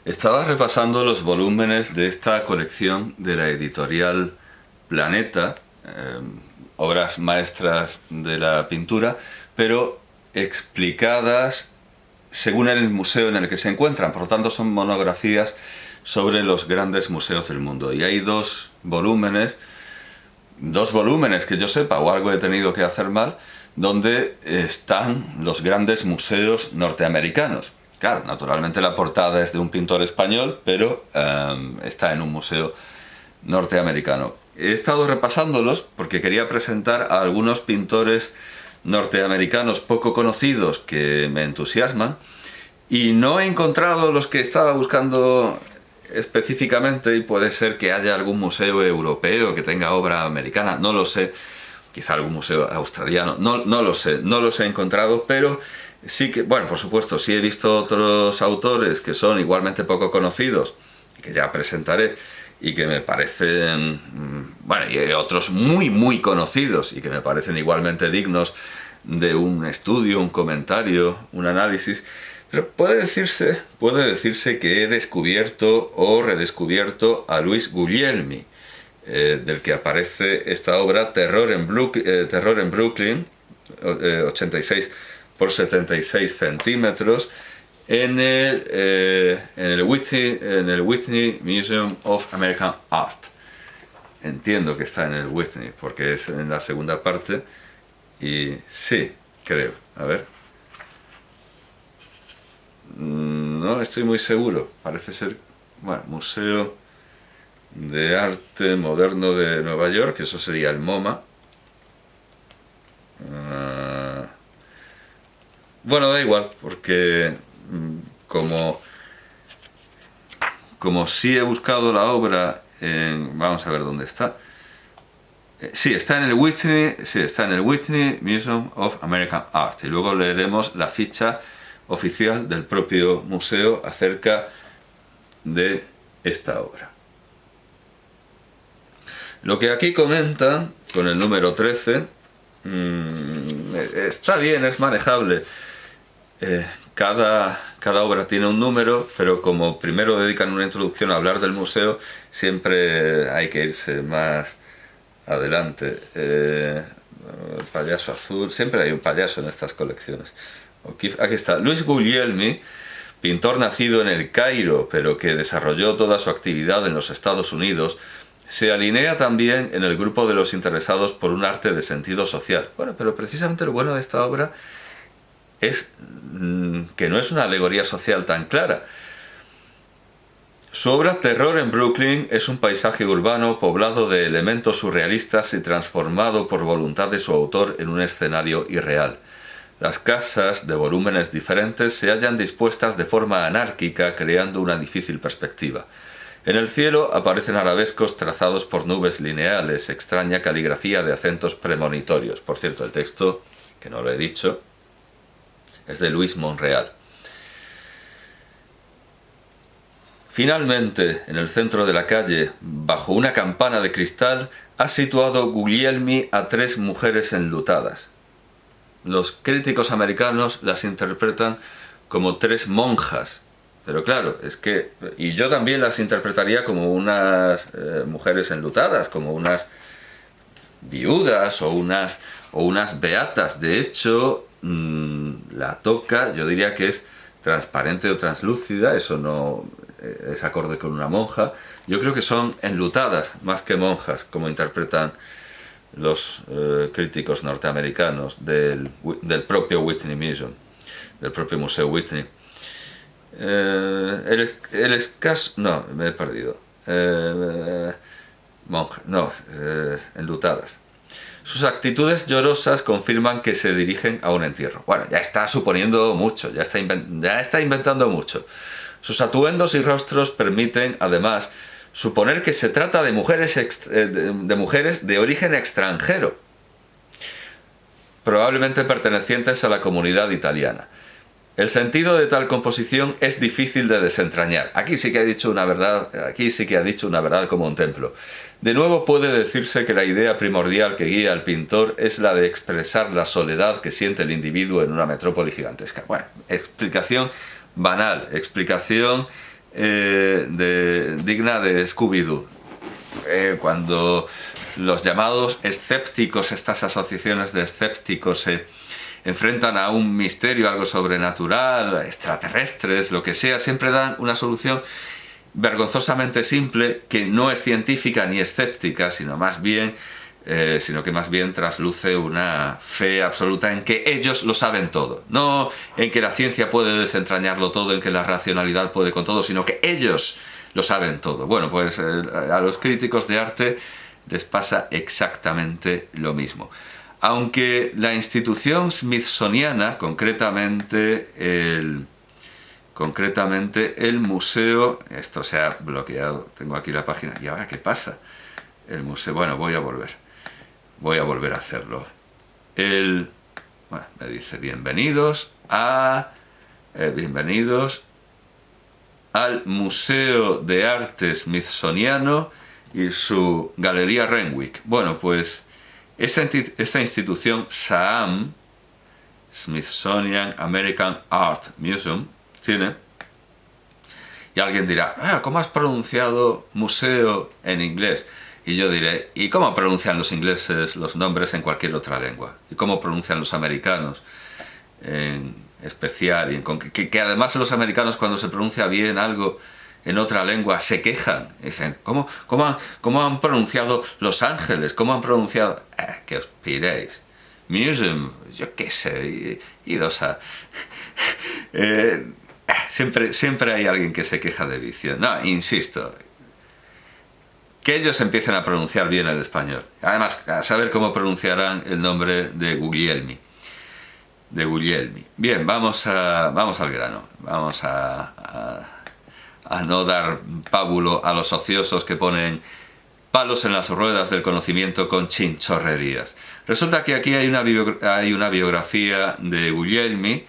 Estaba repasando los volúmenes de esta colección de la editorial Planeta, obras maestras de la pintura, pero explicadas según el museo en el que se encuentran. Por lo tanto, son monografías sobre los grandes museos del mundo. Y hay dos volúmenes que yo sepa, o algo he tenido que hacer mal, donde están los grandes museos norteamericanos. Claro, naturalmente la portada es de un pintor español, pero está en un museo norteamericano. He estado repasándolos porque quería presentar a algunos pintores norteamericanos poco conocidos que me entusiasman, y no he encontrado los que estaba buscando específicamente, y puede ser que haya algún museo europeo que tenga obra americana, no lo sé, quizá algún museo australiano, no lo sé, no los he encontrado, pero sí que, bueno, por supuesto, sí he visto otros autores que son igualmente poco conocidos, que ya presentaré, y que me parecen, bueno, y otros muy conocidos, y que me parecen igualmente dignos de un estudio, un comentario, un análisis. Pero puede decirse que he descubierto o redescubierto a Luis Guglielmi, del que aparece esta obra Terror en Brooklyn, 86 por 76 centímetros, en el Whitney Museum of American Art. Entiendo que está en el Whitney, porque es en la segunda parte, y sí, creo. A ver. No estoy muy seguro, parece ser, bueno, Museo de Arte Moderno de Nueva York, eso sería el MoMA. Bueno, da igual, porque como sí he buscado la obra vamos a ver dónde está. Sí, está en el Whitney Museum of American Art, y luego leeremos la ficha oficial del propio museo acerca de esta obra. Lo que aquí comentan con el número 13 está bien, es manejable. Cada obra tiene un número, pero como primero dedican una introducción a hablar del museo, siempre hay que irse más adelante. Payaso azul, siempre hay un payaso en estas colecciones. Aquí está, Luis Guglielmi, pintor nacido en El Cairo, pero que desarrolló toda su actividad en los Estados Unidos, se alinea también en el grupo de los interesados por un arte de sentido social. Bueno, pero precisamente lo bueno de esta obra es que no es una alegoría social tan clara. Su obra Terror en Brooklyn es un paisaje urbano poblado de elementos surrealistas y transformado por voluntad de su autor en un escenario irreal. Las casas, de volúmenes diferentes, se hallan dispuestas de forma anárquica, creando una difícil perspectiva. En el cielo aparecen arabescos trazados por nubes lineales, extraña caligrafía de acentos premonitorios. Por cierto, el texto, que no lo he dicho, es de Luis Monreal. Finalmente, en el centro de la calle, bajo una campana de cristal, ha situado Guglielmi a 3 mujeres enlutadas. Los críticos americanos las interpretan como 3 monjas, pero claro, es que, y yo también las interpretaría como unas mujeres enlutadas, como unas viudas o unas beatas. De hecho, la toca, yo diría que es transparente o translúcida, eso no es acorde con una monja. Yo creo que son enlutadas más que monjas, como interpretan los críticos norteamericanos del propio Whitney Museum, del propio Museo Whitney. El escaso... No, me he perdido. Monja, no, enlutadas. Sus actitudes llorosas confirman que se dirigen a un entierro. Bueno, ya está suponiendo mucho, ya está inventando mucho. Sus atuendos y rostros permiten, además, suponer que se trata de mujeres de origen extranjero, probablemente pertenecientes a la comunidad italiana. El sentido de tal composición es difícil de desentrañar. Aquí sí que ha dicho una verdad como un templo. De nuevo puede decirse que la idea primordial que guía al pintor es la de expresar la soledad que siente el individuo en una metrópoli gigantesca. Bueno, explicación banal, explicación digna de Scooby-Doo. Cuando los llamados escépticos, estas asociaciones de escépticos se enfrentan a un misterio, algo sobrenatural, extraterrestres, lo que sea, siempre dan una solución vergonzosamente simple que no es científica ni escéptica, sino que más bien trasluce una fe absoluta en que ellos lo saben todo, no en que la ciencia puede desentrañarlo todo, en que la racionalidad puede con todo, sino que ellos lo saben todo. Bueno, pues a los críticos de arte les pasa exactamente lo mismo. Aunque la institución smithsoniana, concretamente el museo, esto se ha bloqueado, tengo aquí la página, ¿y ahora qué pasa? El museo, bueno, voy a volver a hacerlo. Bueno, me dice bienvenidos al Museo de Arte Smithsoniano y su Galería Renwick. Bueno, pues esta institución SAAM, Smithsonian American Art Museum, tiene, y alguien dirá, ¿cómo has pronunciado museo en inglés? Y yo diré, ¿y cómo pronuncian los ingleses los nombres en cualquier otra lengua? ¿Y cómo pronuncian los americanos en especial? Que además los americanos, cuando se pronuncia bien algo en otra lengua, se quejan. Dicen, ¿cómo han pronunciado Los Ángeles? ¿Cómo han pronunciado? Que os piréis. Museum, yo qué sé, idos a... siempre hay alguien que se queja de vicio. No, insisto, que ellos empiecen a pronunciar bien el español. Además, a saber cómo pronunciarán el nombre de Guglielmi. Bien, vamos al grano. Vamos a no dar pábulo a los ociosos que ponen palos en las ruedas del conocimiento con chinchorrerías. Resulta que aquí hay una biografía de Guglielmi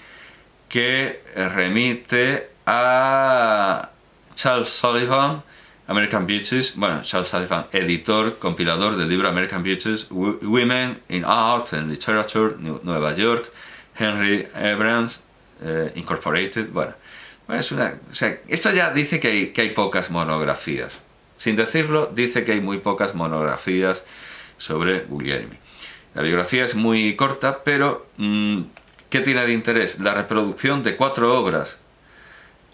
que remite a Charles Sullivan, American Beauties, Charles Sullivan, editor, compilador del libro American Beauties, Women in Art and Literature, Nueva York, Henry Abrams, Incorporated. Esto ya dice que hay pocas monografías. Sin decirlo, dice que hay muy pocas monografías sobre Guglielmi. La biografía es muy corta, pero ¿qué tiene de interés? La reproducción de 4 obras.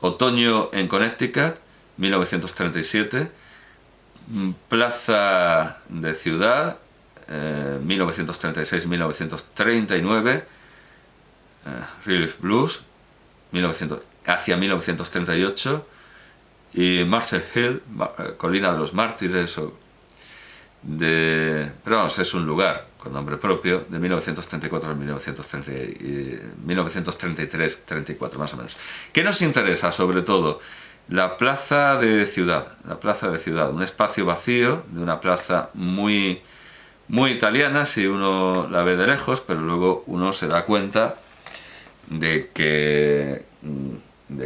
Otoño en Connecticut, 1937, Plaza de Ciudad, 1936-1939, Relief Blues, hacia 1938, y Marshall Hill, Colina de los Mártires, es un lugar con nombre propio, de 1934 a 1933-34 más o menos. ¿Qué nos interesa sobre todo? La plaza de ciudad, un espacio vacío de una plaza muy, muy italiana si uno la ve de lejos, pero luego uno se da cuenta de que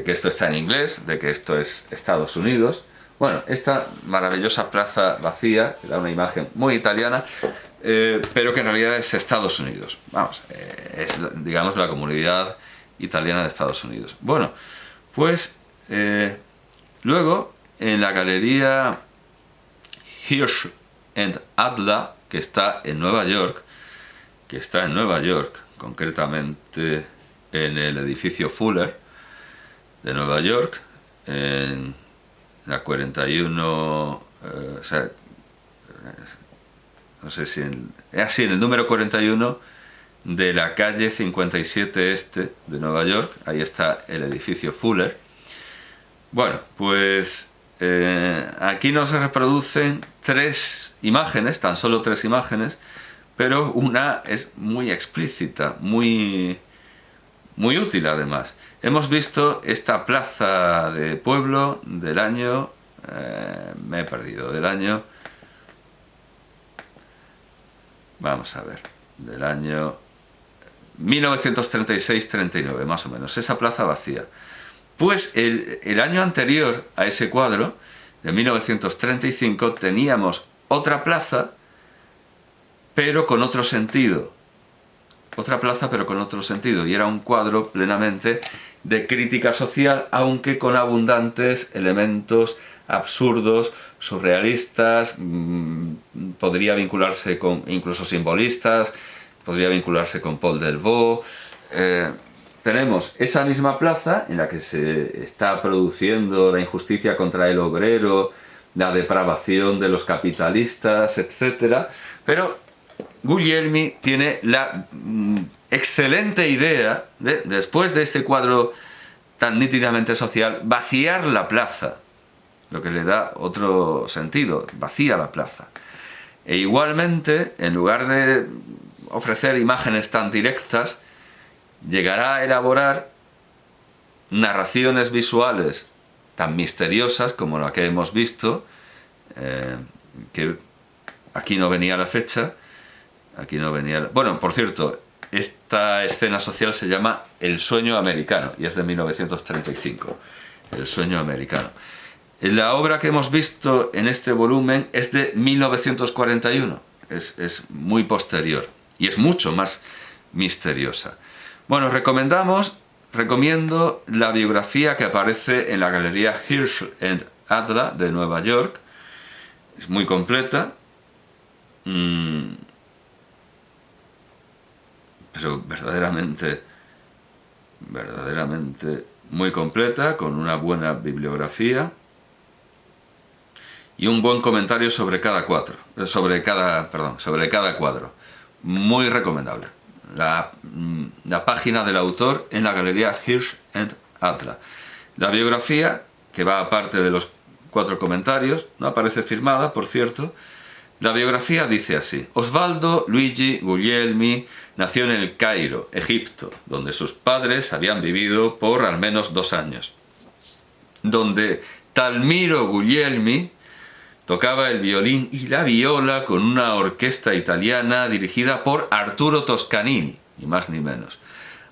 esto está en inglés, de que esto es Estados Unidos. Bueno, esta maravillosa plaza vacía, que da una imagen muy italiana, pero que en realidad es Estados Unidos. Es, digamos, la comunidad italiana de Estados Unidos. Bueno, pues luego en la galería Hirsch and Adler, que está en Nueva York, concretamente en el edificio Fuller de Nueva York, en la 41, no sé si en el número 41 de la calle 57 Este de Nueva York. Ahí está el edificio Fuller. Bueno, pues aquí nos reproducen 3 imágenes, tan solo 3 imágenes, pero una es muy explícita, muy útil además. Hemos visto esta plaza de pueblo del año, me he perdido, del año, vamos a ver, del año 1936-39 más o menos, esa plaza vacía. Pues el año anterior a ese cuadro, de 1935, teníamos otra plaza, pero con otro sentido. Y era un cuadro plenamente de crítica social, aunque con abundantes elementos absurdos, surrealistas, podría vincularse con incluso simbolistas, podría vincularse con Paul Delvaux. Tenemos esa misma plaza en la que se está produciendo la injusticia contra el obrero, la depravación de los capitalistas, etc. Pero Guglielmi tiene la excelente idea de, después de este cuadro tan nítidamente social, vaciar la plaza, lo que le da otro sentido, vacía la plaza. E igualmente, en lugar de ofrecer imágenes tan directas, llegará a elaborar narraciones visuales tan misteriosas como la que hemos visto, que aquí no venía la fecha, aquí no venía... Bueno, por cierto, esta escena social se llama El sueño americano y es de 1935, El sueño americano. La obra que hemos visto en este volumen es de 1941, es muy posterior y es mucho más misteriosa. Bueno, recomiendo la biografía que aparece en la galería Hirsch and Adler de Nueva York. Es muy completa, pero verdaderamente muy completa, con una buena bibliografía y un buen comentario sobre cada cuadro. Muy recomendable. La página del autor en la galería Hirsch and Adler. La biografía, que va aparte de los 4 comentarios, no aparece firmada, por cierto. La biografía dice así: Osvaldo Luigi Guglielmi nació en El Cairo, Egipto, donde sus padres habían vivido por al menos 2 años, donde Talmiro Guglielmi tocaba el violín y la viola con una orquesta italiana dirigida por Arturo Toscanini, ni más ni menos.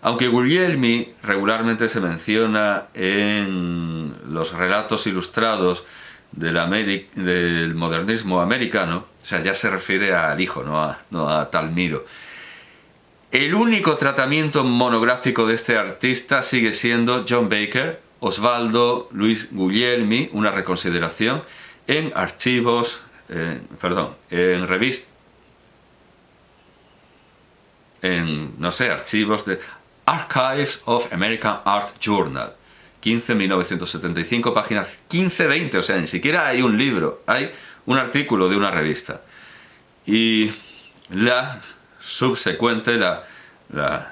Aunque Guglielmi regularmente se menciona en los relatos ilustrados del modernismo americano, o sea, ya se refiere al hijo, no a Talmiro. El único tratamiento monográfico de este artista sigue siendo John Baker, Osvaldo Luis Guglielmi, una reconsideración, en archivos, en revistas, archivos de Archives of American Art Journal, 1975, páginas 15-20, o sea, ni siquiera hay un libro, hay un artículo de una revista. Y la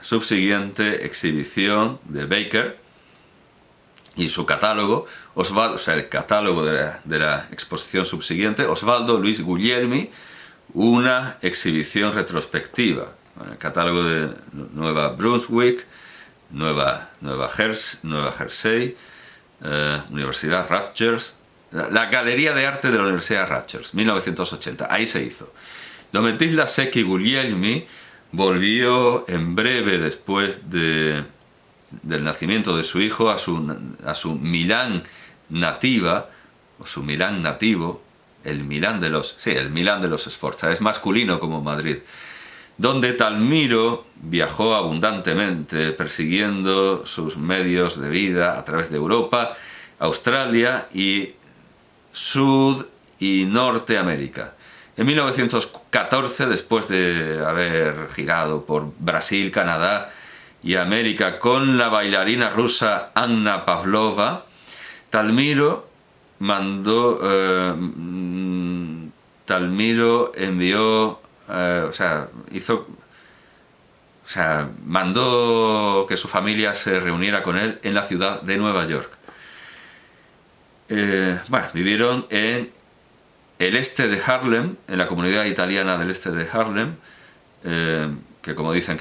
subsiguiente exhibición de Baker y su catálogo, el catálogo de la exposición subsiguiente, Osvaldo Luis Guglielmi, una exhibición retrospectiva, el catálogo de Nueva Brunswick, Nueva Jersey, Universidad Rutgers, la Galería de Arte de la Universidad Rutgers, 1980, ahí se hizo. Domitilla Secchi Guglielmi volvió en breve después del nacimiento de su hijo a su Milán nativa, o su Milán nativo, el Milán de los Sforza, es masculino como Madrid, donde Talmiro viajó abundantemente persiguiendo sus medios de vida a través de Europa, Australia y Sud y Norteamérica. En 1914, después de haber girado por Brasil, Canadá y América con la bailarina rusa Anna Pavlova, Talmiro mandó que su familia se reuniera con él en la ciudad de Nueva York. Vivieron en el este de Harlem, en la comunidad italiana del este de Harlem, que como dice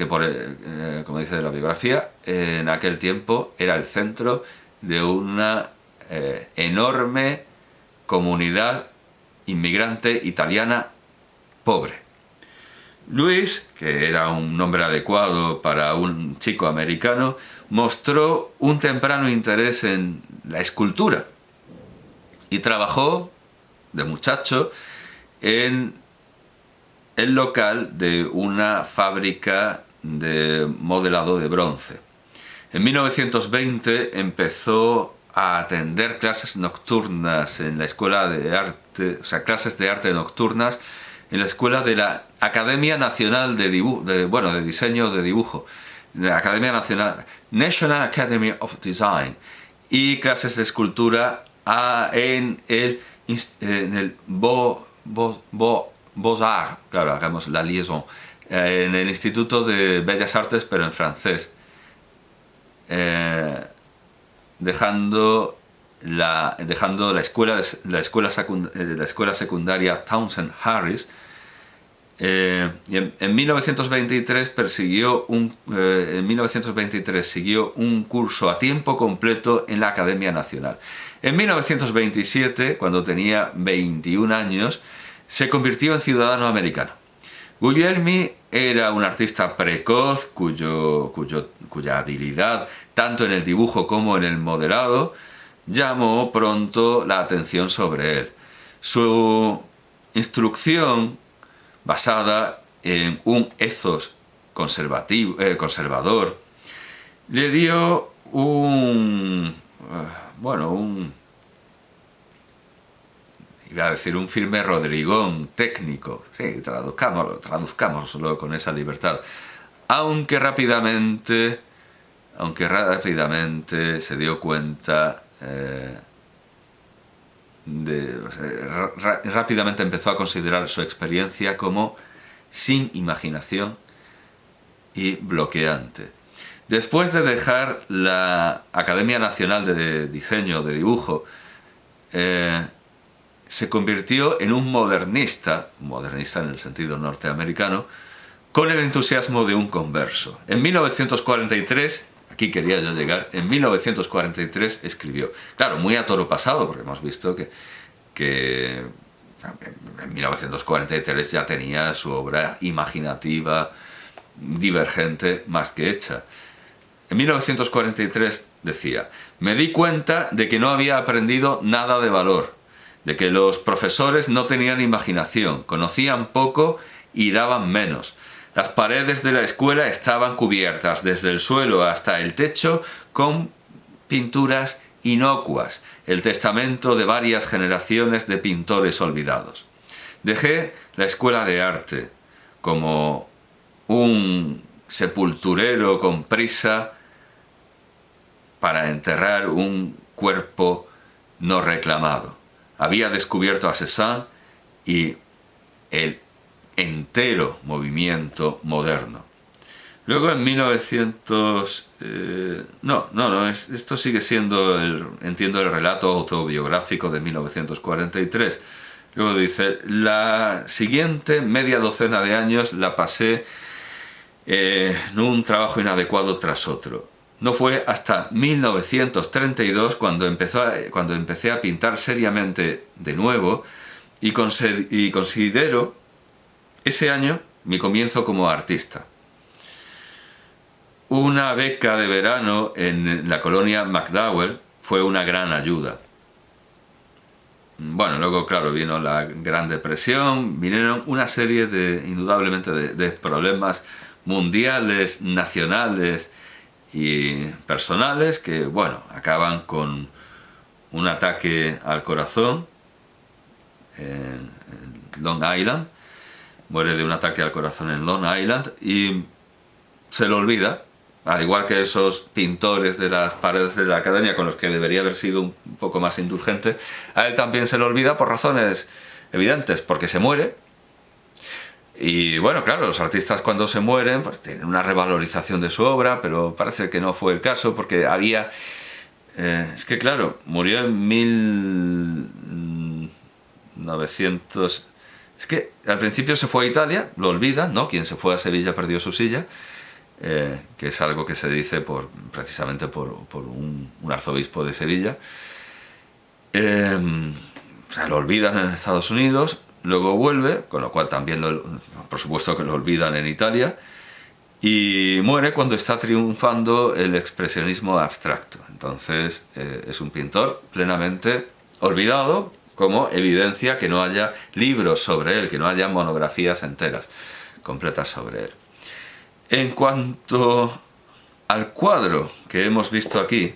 la biografía, en aquel tiempo era el centro de una enorme comunidad inmigrante italiana pobre. Luis, que era un nombre adecuado para un chico americano, mostró un temprano interés en la escultura y trabajó de muchacho en el local de una fábrica de modelado de bronce. En 1920 empezó a atender clases nocturnas en la Escuela de Arte, o sea, clases de arte nocturnas en la escuela de la Academia Nacional de Diseño de Dibujo, la Academia Nacional, National Academy of Design, y clases de escultura en el Beaux-Arts, claro, hagamos la liaison, en el Instituto de Bellas Artes, pero en francés, dejando la escuela secundaria Townsend Harris. Y en 1923 siguió un curso a tiempo completo en la Academia Nacional. En 1927, cuando tenía 21 años, se convirtió en ciudadano americano. Guglielmi era un artista precoz cuya habilidad, tanto en el dibujo como en el modelado, llamó pronto la atención sobre él. Su instrucción, basada en un ethos conservador, le dio iba a decir un firme rodrigón técnico, sí, traduzcámoslo con esa libertad, aunque rápidamente se dio cuenta rápidamente empezó a considerar su experiencia como sin imaginación y bloqueante. Después de dejar la Academia Nacional de Diseño de Dibujo, se convirtió en un modernista en el sentido norteamericano, con el entusiasmo de un converso. En 1943, aquí quería yo llegar, en 1943 escribió, claro, muy a toro pasado, porque hemos visto que en 1943 ya tenía su obra imaginativa, divergente, más que hecha. En 1943 decía: me di cuenta de que no había aprendido nada de valor, de que los profesores no tenían imaginación, conocían poco y daban menos. Las paredes de la escuela estaban cubiertas desde el suelo hasta el techo con pinturas inocuas, el testamento de varias generaciones de pintores olvidados. Dejé la escuela de arte como un sepulturero con prisa para enterrar un cuerpo no reclamado. Había descubierto a Cézanne y el entero movimiento moderno. Luego en 1900... esto sigue siendo, entiendo, el relato autobiográfico de 1943. Luego dice: la siguiente media docena de años la pasé en un trabajo inadecuado tras otro. No fue hasta 1932 cuando empecé a pintar seriamente de nuevo y considero ese año mi comienzo como artista. Una beca de verano en la colonia McDowell fue una gran ayuda. Bueno, luego, claro, vino la Gran Depresión, vinieron una serie indudablemente, de problemas mundiales, nacionales y personales que, bueno, acaban con un ataque al corazón en Long Island. Muere de un ataque al corazón en Long Island y se lo olvida, al igual que esos pintores de las paredes de la academia con los que debería haber sido un poco más indulgente. A él también se lo olvida por razones evidentes, porque se muere. Y bueno, claro, los artistas cuando se mueren pues tienen una revalorización de su obra, pero parece que no fue el caso, porque había... es que claro, murió en 1900... Es que al principio se fue a Italia, lo olvida, ¿no? Quien se fue a Sevilla perdió su silla, que es algo que se dice precisamente por un arzobispo de Sevilla. O sea, lo olvidan en Estados Unidos, luego vuelve, con lo cual también, por supuesto que lo olvidan en Italia, y muere cuando está triunfando el expresionismo abstracto. Entonces es un pintor plenamente olvidado, como evidencia que no haya libros sobre él, que no haya monografías enteras, completas sobre él. En cuanto al cuadro que hemos visto aquí,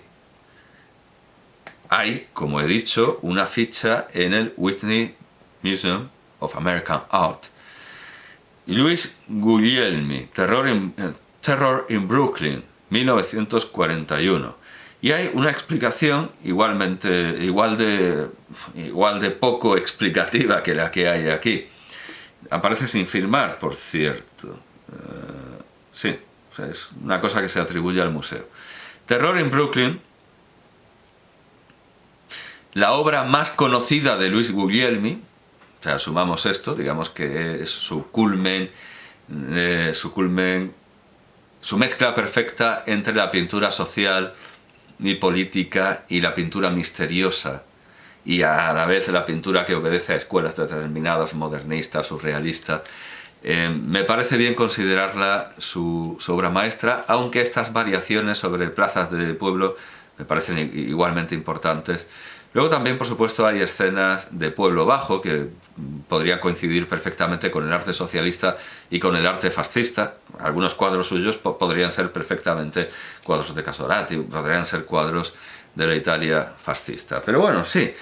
hay, como he dicho, una ficha en el Whitney Museum of American Art. Louis Guglielmi, Terror in Brooklyn, 1941. Y hay una explicación igual de poco explicativa que la que hay aquí. Aparece sin firmar, por cierto. Sí, o sea, es una cosa que se atribuye al museo. Terror in Brooklyn, la obra más conocida de Louis Guglielmi, o sea, sumamos esto, digamos que es su culmen, su mezcla perfecta entre la pintura social y política y la pintura misteriosa, y a la vez la pintura que obedece a escuelas determinadas, modernista, surrealista. Me parece bien considerarla su obra maestra, aunque estas variaciones sobre plazas de pueblo me parecen igualmente importantes. Luego también, por supuesto, hay escenas de pueblo bajo que podrían coincidir perfectamente con el arte socialista y con el arte fascista. Algunos cuadros suyos podrían ser perfectamente cuadros de Casorati, podrían ser cuadros de la Italia fascista. Pero bueno, sí,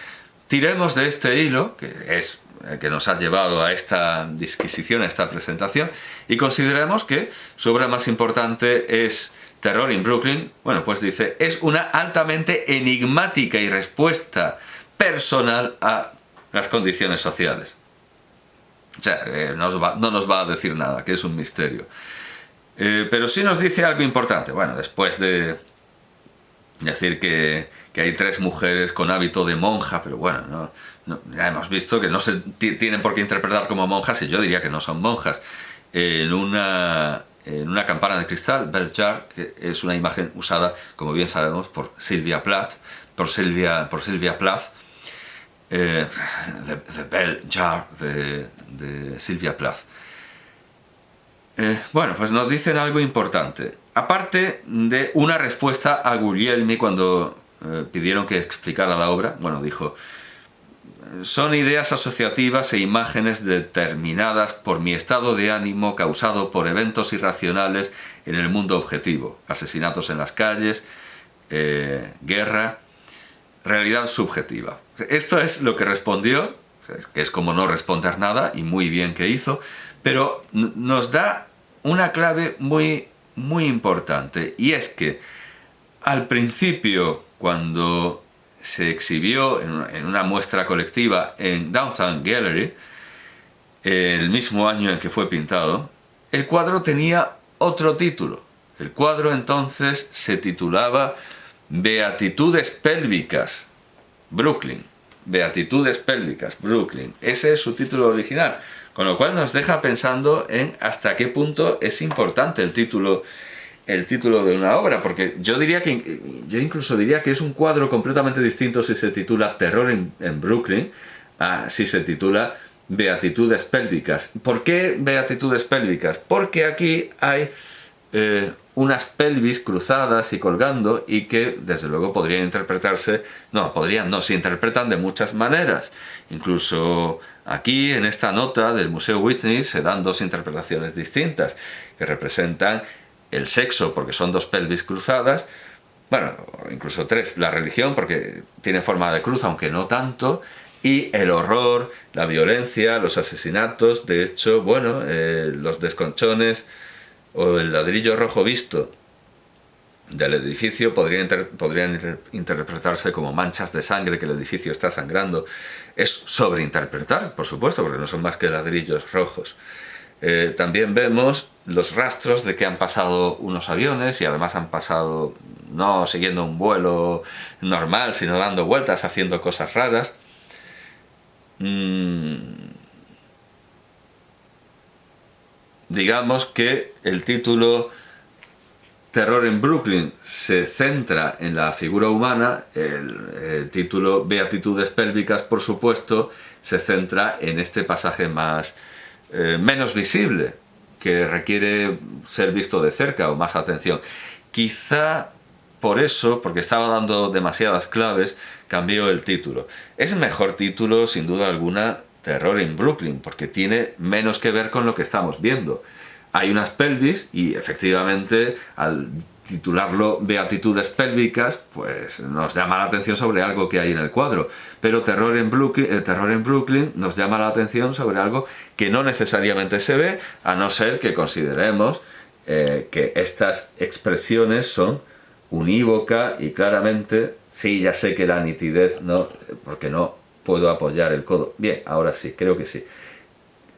tiremos de este hilo, que es el que nos ha llevado a esta disquisición, a esta presentación, y consideremos que su obra más importante es Terror in Brooklyn. Bueno, pues dice, es una altamente enigmática y respuesta personal a las condiciones sociales. O sea, no nos va a decir nada, que es un misterio. Pero sí nos dice algo importante. Bueno, después de decir que hay 3 mujeres con hábito de monja, pero bueno, ya hemos visto que no se tienen por qué interpretar como monjas, y yo diría que no son monjas. En una campana de cristal, Bell Jar, que es una imagen usada, como bien sabemos, por Sylvia Plath, The Bell Jar de Sylvia Plath. Bueno, pues nos dicen algo importante. Aparte de una respuesta a Guglielmi cuando pidieron que explicara la obra, bueno, dijo: son ideas asociativas e imágenes determinadas por mi estado de ánimo causado por eventos irracionales en el mundo objetivo, asesinatos en las calles, guerra, realidad subjetiva. Esto es lo que respondió, que es como no responder nada, y muy bien que hizo, pero nos da una clave muy, muy importante, y es que al principio, cuando se exhibió en una muestra colectiva en Downtown Gallery, el mismo año en que fue pintado, el cuadro tenía otro título. El cuadro entonces se titulaba Beatitudes Pélvicas, Brooklyn. Beatitudes Pélvicas, Brooklyn. Ese es su título original, con lo cual nos deja pensando en hasta qué punto es importante el título de una obra, porque yo incluso diría que es un cuadro completamente distinto si se titula Terror en Brooklyn a si se titula Beatitudes Pélvicas. ¿Por qué Beatitudes Pélvicas? Porque aquí hay unas pelvis cruzadas y colgando, y que desde luego podrían interpretarse, se interpretan de muchas maneras. Incluso aquí en esta nota del Museo Whitney se dan 2 interpretaciones distintas que representan el sexo, porque son 2 pelvis cruzadas, bueno, incluso 3, la religión, porque tiene forma de cruz, aunque no tanto, y el horror, la violencia, los asesinatos. De hecho, bueno, los desconchones o el ladrillo rojo visto del edificio podrían interpretarse como manchas de sangre, que el edificio está sangrando. Es sobreinterpretar, por supuesto, porque no son más que ladrillos rojos. También vemos los rastros de que han pasado unos aviones, y además han pasado no siguiendo un vuelo normal, sino dando vueltas, haciendo cosas raras. Digamos que el título Terror en Brooklyn se centra en la figura humana, el título Beatitudes Pélvicas, por supuesto, se centra en este pasaje menos visible, que requiere ser visto de cerca o más atención. Quizá por eso, porque estaba dando demasiadas claves, cambió el título. Es mejor título, sin duda alguna, Terror en Brooklyn, porque tiene menos que ver con lo que estamos viendo. Hay unas pelvis y efectivamente al titularlo Beatitudes pélvicas, pues nos llama la atención sobre algo que hay en el cuadro. Pero Terror en Brooklyn nos llama la atención sobre algo que no necesariamente se ve, a no ser que consideremos que estas expresiones son unívoca y claramente, sí, ya sé que la nitidez no, porque no puedo apoyar el codo. Bien, ahora sí, creo que sí.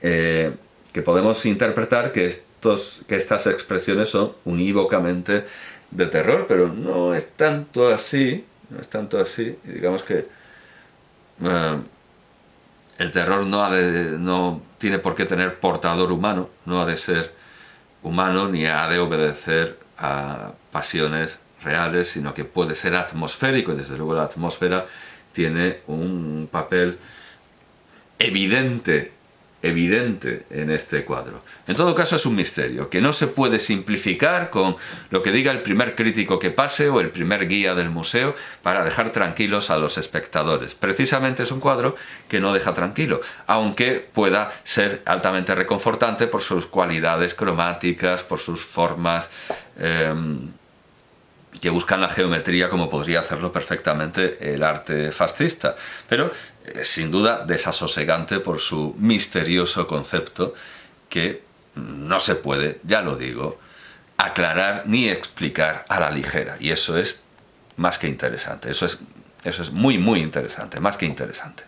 Que podemos interpretar que estas expresiones son unívocamente de terror, pero no es tanto así, digamos que el terror no tiene por qué tener portador humano, no ha de ser humano ni ha de obedecer a pasiones reales, sino que puede ser atmosférico, y desde luego la atmósfera tiene un papel evidente en este cuadro. En todo caso es un misterio, que no se puede simplificar con lo que diga el primer crítico que pase o el primer guía del museo para dejar tranquilos a los espectadores. Precisamente es un cuadro que no deja tranquilo, aunque pueda ser altamente reconfortante por sus cualidades cromáticas, por sus formas que buscan la geometría como podría hacerlo perfectamente el arte fascista, pero sin duda desasosegante por su misterioso concepto que no se puede, ya lo digo, aclarar ni explicar a la ligera, y eso es más que interesante, eso es muy interesante, más que interesante.